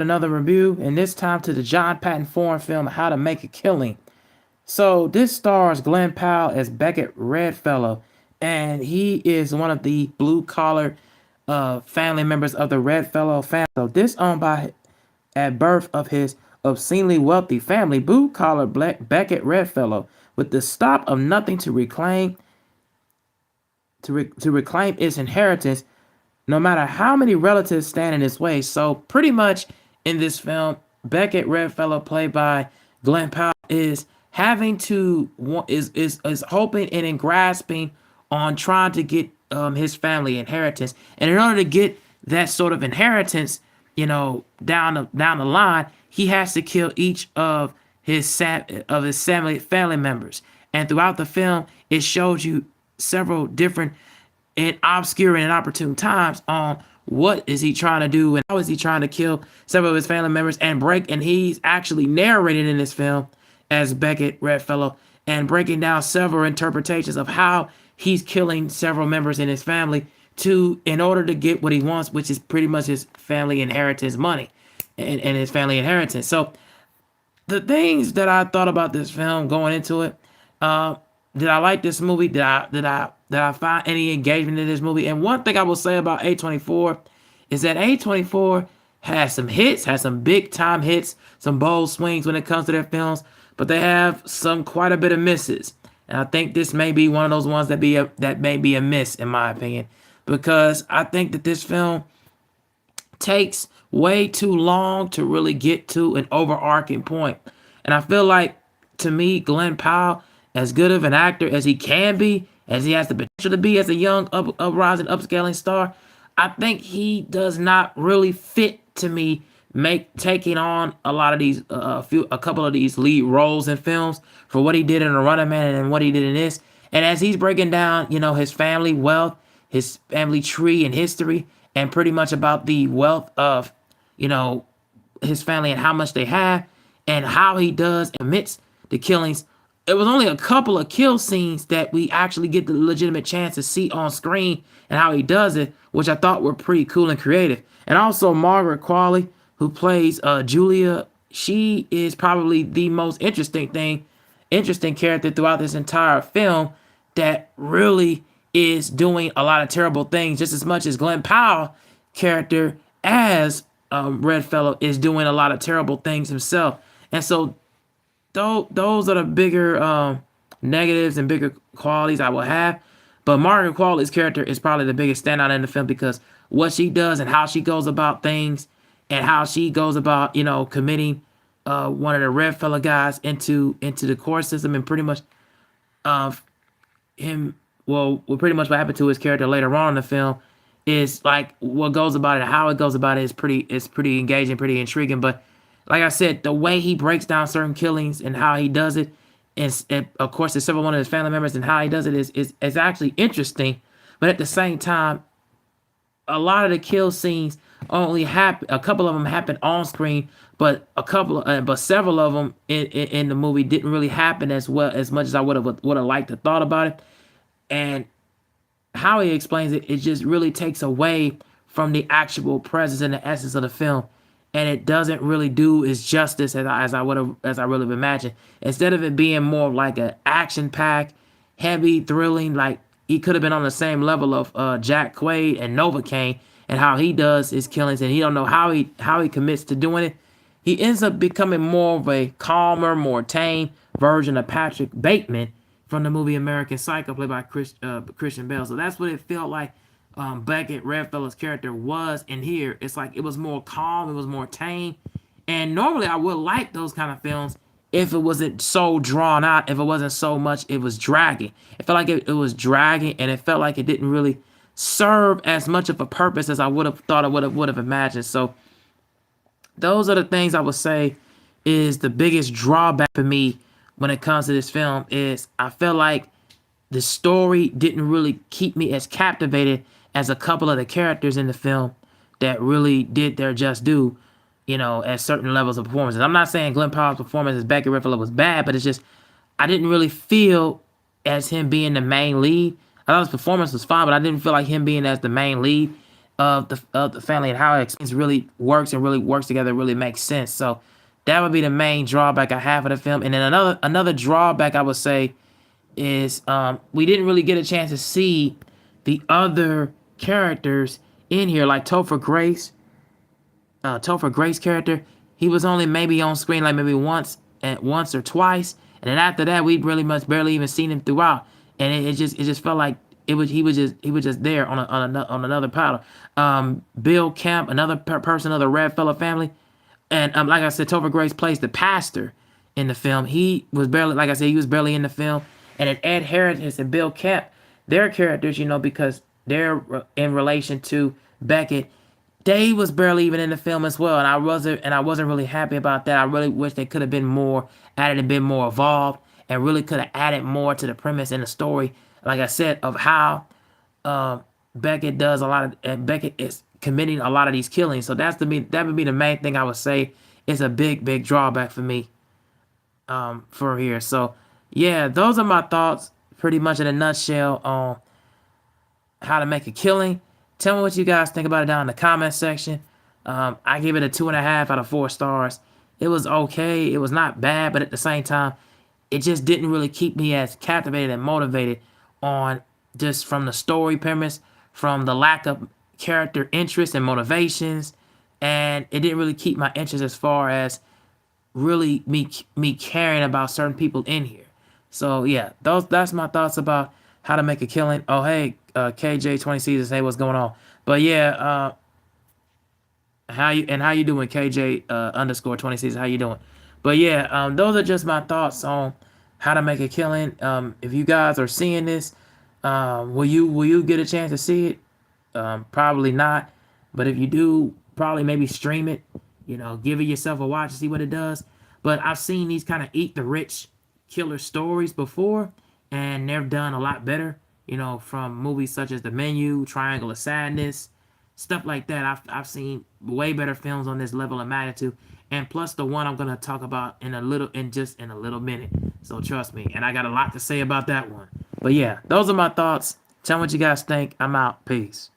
Another review, and this time to the John Patton foreign film How to Make a Killing. So this stars Glenn Powell as Beckett Redfellow, and he is one of the blue collar family members of the Redfellow family. So this owned by at birth of his obscenely wealthy family, blue collar black Beckett Redfellow, with the stop of nothing to reclaim to reclaim its inheritance, no matter how many relatives stand in his way. So pretty much in this film, Beckett Redfellow, played by Glenn Powell, is having to is hoping and in grasping on trying to get his family inheritance, and in order to get that sort of inheritance, down the line, he has to kill each of his family members. And throughout the film, it shows you several different and obscure and inopportune times on what is he trying to do and how is he trying to kill several of his family members and he's actually narrated in this film as Beckett Redfellow and breaking down several interpretations of how he's killing several members in his family in order to get what he wants, which is pretty much his family inheritance money and his family inheritance. So the things that I thought about this film going into it, did I like this movie? Did I find any engagement in this movie? And one thing I will say about A24 is that A24 has some hits, has some big time hits, some bold swings when it comes to their films, but they have quite a bit of misses. And I think this may be one of those ones that may be a miss in my opinion, because I think that this film takes way too long to really get to an overarching point. And I feel like, to me, Glenn Powell, as good of an actor as he can be, as he has the potential to be as a young uprising upscaling star, I think he does not really fit to me taking on a lot of these a couple of these lead roles in films for what he did in The Running Man and what he did in this. And as he's breaking down, his family wealth, his family tree and history, and pretty much about the wealth of, his family and how much they have, and how he does amidst the killings. It was only a couple of kill scenes that we actually get the legitimate chance to see on screen and how he does it, which I thought were pretty cool and creative. And also Margaret Qualley, who plays Julia, she is probably the most interesting character throughout this entire film that really is doing a lot of terrible things just as much as Glenn Powell character as Redfellow is doing a lot of terrible things himself. And so those are the bigger negatives and bigger qualities I will have. But Margaret Qualley's character is probably the biggest standout in the film because what she does and how she goes about things and how she goes about, committing one of the Redfellow guys into the court system and pretty much pretty much what happened to his character later on in the film is like what goes about it, how it goes about it is pretty engaging, pretty intriguing. But like I said, the way he breaks down certain killings and how he does it, and of course, there's several one of his family members and how he does it is actually interesting. But at the same time, a lot of the kill scenes only happen. A couple of them happen on screen, but several of them in the movie didn't really happen as much as I would have liked to thought about it. And how he explains it just really takes away from the actual presence and the essence of the film, and it doesn't really do its justice as I really have imagined. Instead of it being more like an action-packed, heavy, thrilling, like he could have been on the same level of Jack Quaid and Novocaine and how he does his killings, and he don't know how he commits to doing it. He ends up becoming more of a calmer, more tame version of Patrick Bateman from the movie American Psycho, played by Christian Bale. So that's what it felt like Beckett Redfellow's character was in here. It's like it was more calm, it was more tame. And normally I would like those kind of films if it wasn't so drawn out, if it wasn't so much it was dragging. It felt like it was dragging, and it felt like it didn't really serve as much of a purpose as I would have thought I would have imagined. So those are the things I would say is the biggest drawback for me when it comes to this film. Is I feel like the story didn't really keep me as captivated as a couple of the characters in the film that really did their just due, at certain levels of performances. I'm not saying Glenn Powell's performance as Beckett Redfellow was bad, but it's just I didn't really feel as him being the main lead. I thought his performance was fine, but I didn't feel like him being as the main lead of the family and how it really works and really works together, really makes sense. So that would be the main drawback I have of the film. And then another drawback I would say is we didn't really get a chance to see the other characters in here, like Topher Grace character. He was only maybe on screen like maybe once or twice, and then after that we really much barely even seen him throughout, and it just felt like he was just there on another powder. Bill Camp, another person of the Red Fella family, and like I said, Topher Grace plays the pastor in the film. He was barely, like I said, he was barely in the film. And then Ed Harris and Bill Camp, their characters, because they're in relation to Beckett, they was barely even in the film as well. And I wasn't really happy about that. I really wish they could have been more added and been more involved and really could have added more to the premise and the story, like I said, of how Beckett does a lot of, and Beckett is committing a lot of these killings. So that would be the main thing I would say is a big drawback for me for here. So yeah, those are my thoughts pretty much in a nutshell on how to make a killing. Tell me what you guys think about it down in the comment section. I give it a 2.5 out of 4 stars. It was okay. It was not bad, but at the same time, it just didn't really keep me as captivated and motivated on just from the story premise, from the lack of character interest and motivations, and it didn't really keep my interest as far as really me caring about certain people in here. So yeah, that's my thoughts about how to make a killing. Oh hey, KJ 20 seasons, hey, what's going on? But yeah, how you doing, KJ underscore 20 seasons? How you doing? But yeah, those are just my thoughts on how to make a killing. If you guys are seeing this, will you get a chance to see it? Probably not. But if you do, probably maybe stream it. Give it yourself a watch to see what it does. But I've seen these kind of eat the rich killer stories before, and they've done a lot better. From movies such as The Menu, Triangle of Sadness, stuff like that. I've seen way better films on this level of magnitude, and plus the one I'm gonna talk about in a little minute. So trust me, and I got a lot to say about that one. But yeah, those are my thoughts. Tell me what you guys think. I'm out. Peace.